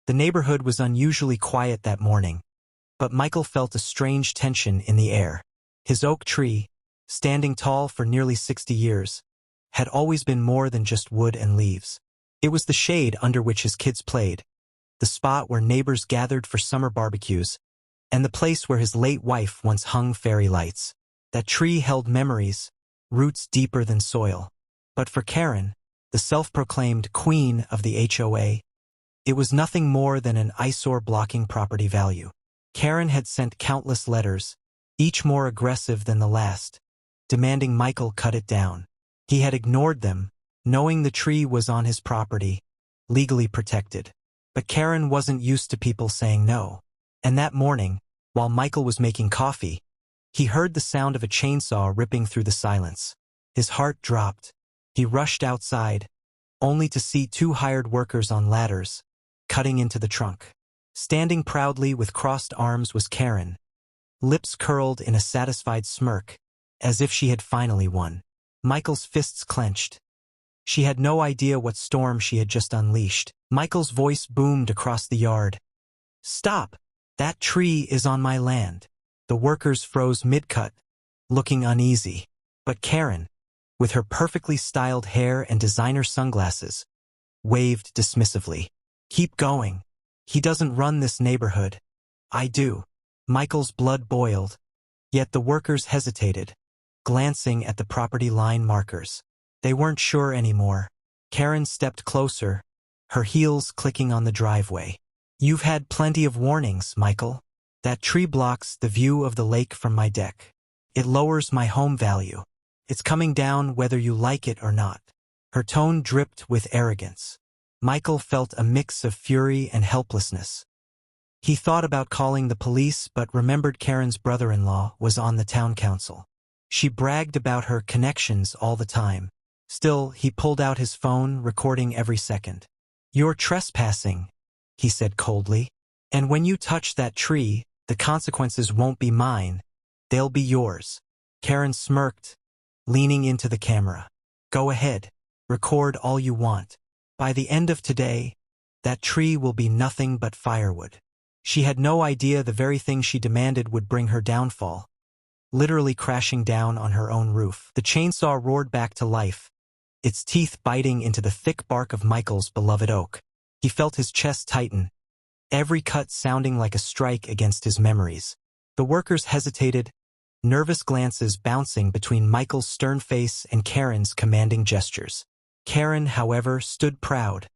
The neighborhood was unusually quiet that morning, but Michael felt a strange tension in the air. His oak tree, standing tall for nearly 60 years, had always been more than just wood and leaves. It was the shade under which his kids played, the spot where neighbors gathered for summer barbecues, and the place where his late wife once hung fairy lights. That tree held memories, roots deeper than soil. But for Karen, the self-proclaimed queen of the HOA, it was nothing more than an eyesore blocking property value. Karen had sent countless letters, each more aggressive than the last, demanding Michael cut it down. He had ignored them, knowing the tree was on his property, legally protected. But Karen wasn't used to people saying no. And that morning, while Michael was making coffee, he heard the sound of a chainsaw ripping through the silence. His heart dropped. He rushed outside, only to see 2 hired workers on ladders, cutting into the trunk. Standing proudly with crossed arms was Karen, lips curled in a satisfied smirk, as if she had finally won. Michael's fists clenched. She had no idea what storm she had just unleashed. Michael's voice boomed across the yard. "Stop! That tree is on my land." The workers froze mid-cut, looking uneasy. But Karen, with her perfectly styled hair and designer sunglasses, waved dismissively. "Keep going. He doesn't run this neighborhood. I do." Michael's blood boiled, yet the workers hesitated, glancing at the property line markers. They weren't sure anymore. Karen stepped closer, her heels clicking on the driveway. "You've had plenty of warnings, Michael. That tree blocks the view of the lake from my deck. It lowers my home value. It's coming down whether you like it or not." Her tone dripped with arrogance. Michael felt a mix of fury and helplessness. He thought about calling the police but remembered Karen's brother-in-law was on the town council. She bragged about her connections all the time. Still, he pulled out his phone, recording every second. "You're trespassing," he said coldly. "And when you touch that tree, the consequences won't be mine. They'll be yours." Karen smirked, leaning into the camera. "Go ahead. Record all you want. By the end of today, that tree will be nothing but firewood." She had no idea the very thing she demanded would bring her downfall, literally crashing down on her own roof. The chainsaw roared back to life, its teeth biting into the thick bark of Michael's beloved oak. He felt his chest tighten, every cut sounding like a strike against his memories. The workers hesitated, nervous glances bouncing between Michael's stern face and Karen's commanding gestures. Karen, however, stood proud,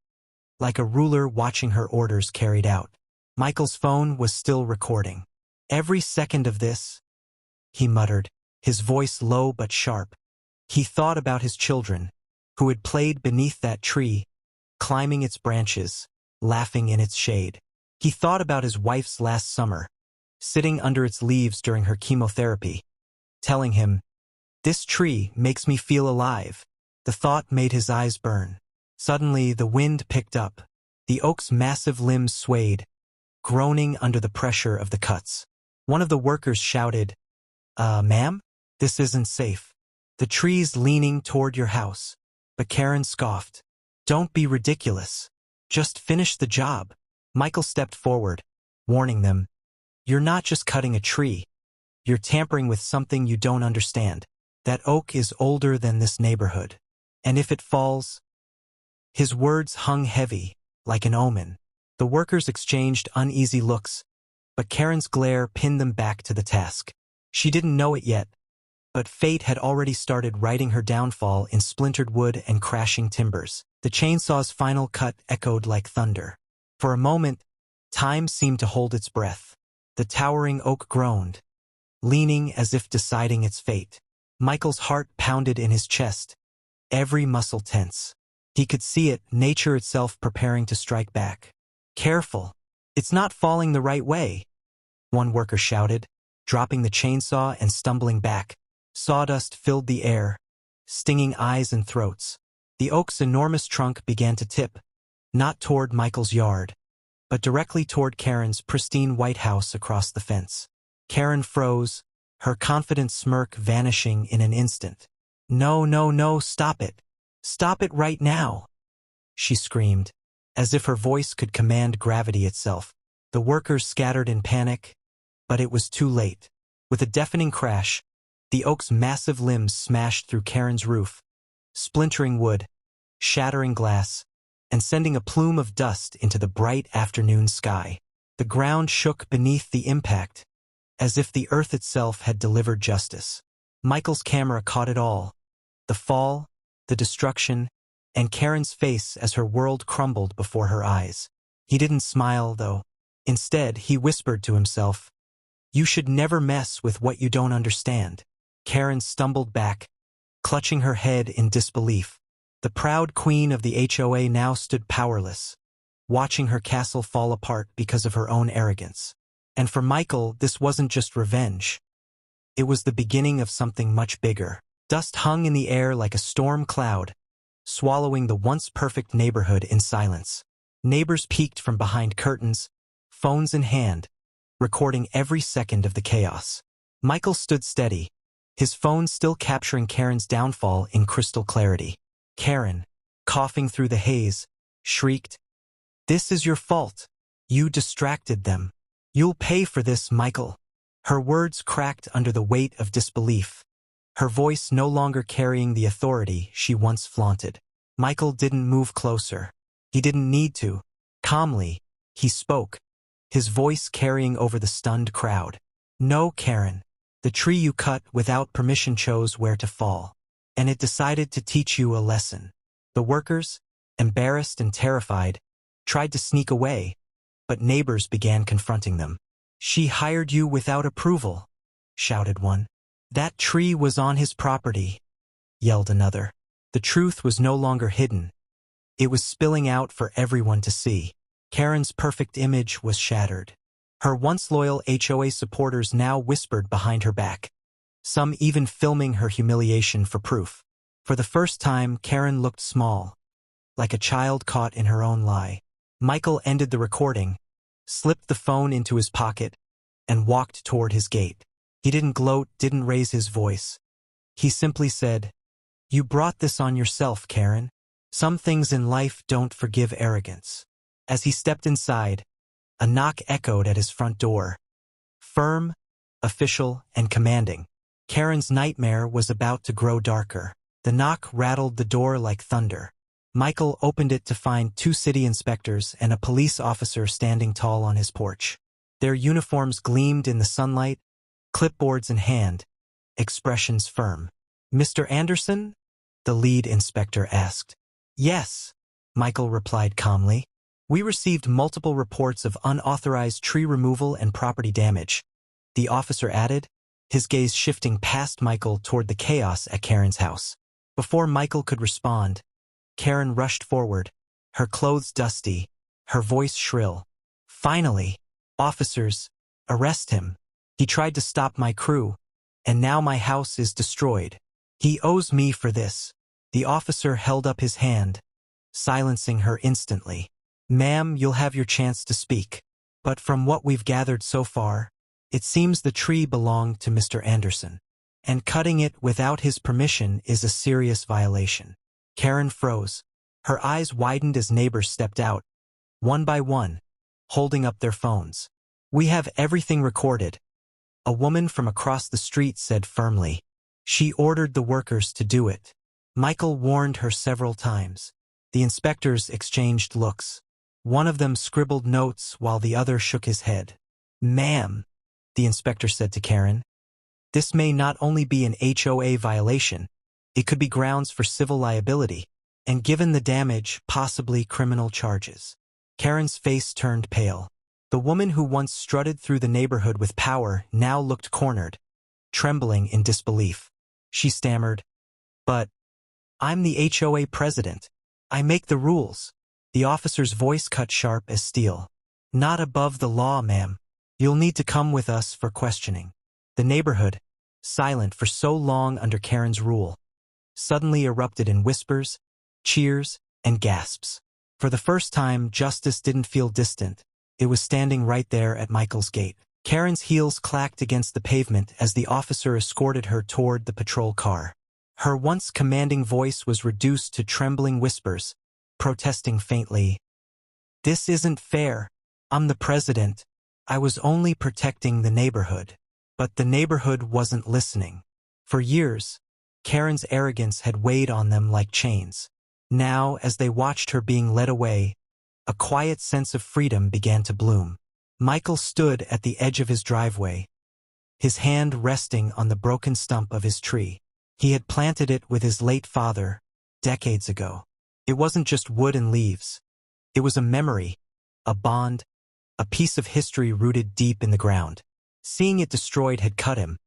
like a ruler watching her orders carried out. Michael's phone was still recording. "Every second of this," he muttered, his voice low but sharp. He thought about his children, who had played beneath that tree, climbing its branches, laughing in its shade. He thought about his wife's last summer, sitting under its leaves during her chemotherapy, telling him, "This tree makes me feel alive." The thought made his eyes burn. Suddenly, the wind picked up. The oak's massive limbs swayed, groaning under the pressure of the cuts. One of the workers shouted, Ma'am? This isn't safe. The tree's leaning toward your house." But Karen scoffed. "Don't be ridiculous. Just finish the job." Michael stepped forward, warning them, "You're not just cutting a tree. You're tampering with something you don't understand. That oak is older than this neighborhood. And if it falls—" His words hung heavy, like an omen. The workers exchanged uneasy looks, but Karen's glare pinned them back to the task. She didn't know it yet, but fate had already started writing her downfall in splintered wood and crashing timbers. The chainsaw's final cut echoed like thunder. For a moment, time seemed to hold its breath. The towering oak groaned, leaning as if deciding its fate. Michael's heart pounded in his chest, every muscle tense. He could see it, nature itself preparing to strike back. "Careful. It's not falling the right way," one worker shouted, dropping the chainsaw and stumbling back. Sawdust filled the air, stinging eyes and throats. The oak's enormous trunk began to tip, not toward Michael's yard, but directly toward Karen's pristine white house across the fence. Karen froze, her confident smirk vanishing in an instant. "No, no, no, stop it. Stop it right now," she screamed. as if her voice could command gravity itself. The workers scattered in panic, but it was too late. With a deafening crash, the oak's massive limbs smashed through Karen's roof, splintering wood, shattering glass, and sending a plume of dust into the bright afternoon sky. The ground shook beneath the impact, as if the earth itself had delivered justice. Michael's camera caught it all: the fall, the destruction, and Karen's face as her world crumbled before her eyes. He didn't smile, though. Instead, he whispered to himself, "You should never mess with what you don't understand." Karen stumbled back, clutching her head in disbelief. The proud queen of the HOA now stood powerless, watching her castle fall apart because of her own arrogance. And for Michael, this wasn't just revenge. It was the beginning of something much bigger. Dust hung in the air like a storm cloud, swallowing the once perfect neighborhood in silence. Neighbors peeked from behind curtains, phones in hand, recording every second of the chaos. Michael stood steady, his phone still capturing Karen's downfall in crystal clarity. Karen, coughing through the haze, shrieked, "This is your fault. You distracted them. You'll pay for this, Michael." Her words cracked under the weight of disbelief, her voice no longer carrying the authority she once flaunted. Michael didn't move closer. He didn't need to. Calmly, he spoke, his voice carrying over the stunned crowd. "No, Karen. The tree you cut without permission chose where to fall, and it decided to teach you a lesson." The workers, embarrassed and terrified, tried to sneak away, but neighbors began confronting them. "She hired you without approval," shouted one. "That tree was on his property," yelled another. The truth was no longer hidden. It was spilling out for everyone to see. Karen's perfect image was shattered. Her once loyal HOA supporters now whispered behind her back, some even filming her humiliation for proof. For the first time, Karen looked small, like a child caught in her own lie. Michael ended the recording, slipped the phone into his pocket, and walked toward his gate. He didn't gloat, didn't raise his voice. He simply said, "You brought this on yourself, Karen. Some things in life don't forgive arrogance." As he stepped inside, a knock echoed at his front door. Firm, official, and commanding. Karen's nightmare was about to grow darker. The knock rattled the door like thunder. Michael opened it to find 2 city inspectors and a police officer standing tall on his porch. Their uniforms gleamed in the sunlight, clipboards in hand, expressions firm. "Mr. Anderson?" the lead inspector asked. "Yes," Michael replied calmly. "We received multiple reports of unauthorized tree removal and property damage," the officer added, his gaze shifting past Michael toward the chaos at Karen's house. Before Michael could respond, Karen rushed forward, her clothes dusty, her voice shrill. "Finally! Officers, arrest him. He tried to stop my crew, and now my house is destroyed. He owes me for this." The officer held up his hand, silencing her instantly. "Ma'am, you'll have your chance to speak. But from what we've gathered so far, it seems the tree belonged to Mr. Anderson, and cutting it without his permission is a serious violation." Karen froze. Her eyes widened as neighbors stepped out, one by one, holding up their phones. "We have everything recorded," a woman from across the street said firmly. "She ordered the workers to do it." Michael warned her several times. The inspectors exchanged looks. One of them scribbled notes while the other shook his head. "Ma'am," the inspector said to Karen, "this may not only be an HOA violation, it could be grounds for civil liability, and given the damage, possibly criminal charges." Karen's face turned pale. The woman who once strutted through the neighborhood with power now looked cornered, trembling in disbelief. She stammered, "But I'm the HOA president. I make the rules." The officer's voice cut sharp as steel. "Not above the law, ma'am. You'll need to come with us for questioning." The neighborhood, silent for so long under Karen's rule, suddenly erupted in whispers, cheers, and gasps. For the first time, justice didn't feel distant. It was standing right there at Michael's gate. Karen's heels clacked against the pavement as the officer escorted her toward the patrol car. Her once commanding voice was reduced to trembling whispers, protesting faintly, "This isn't fair. I'm the president. I was only protecting the neighborhood." But the neighborhood wasn't listening. For years, Karen's arrogance had weighed on them like chains. Now, as they watched her being led away, a quiet sense of freedom began to bloom. Michael stood at the edge of his driveway, his hand resting on the broken stump of his tree. He had planted it with his late father, decades ago. It wasn't just wood and leaves. It was a memory, a bond, a piece of history rooted deep in the ground. Seeing it destroyed had cut him,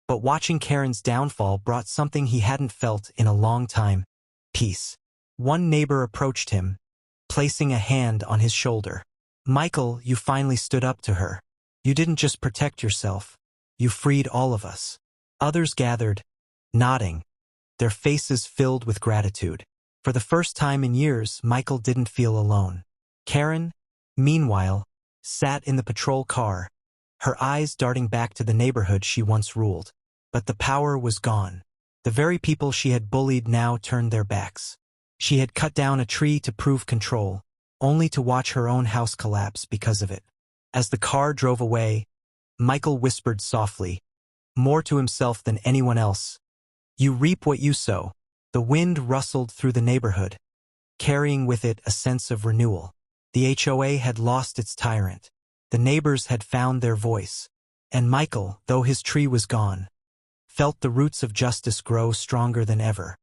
but watching Karen's downfall brought something he hadn't felt in a long time: peace. One neighbor approached him, placing a hand on his shoulder. "Michael, you finally stood up to her. You didn't just protect yourself. You freed all of us." Others gathered, nodding, their faces filled with gratitude. For the first time in years, Michael didn't feel alone. Karen, meanwhile, sat in the patrol car, her eyes darting back to the neighborhood she once ruled. But the power was gone. The very people she had bullied now turned their backs. She had cut down a tree to prove control, only to watch her own house collapse because of it. As the car drove away, Michael whispered softly, more to himself than anyone else, "You reap what you sow." The wind rustled through the neighborhood, carrying with it a sense of renewal. The HOA had lost its tyrant. The neighbors had found their voice. And Michael, though his tree was gone, felt the roots of justice grow stronger than ever.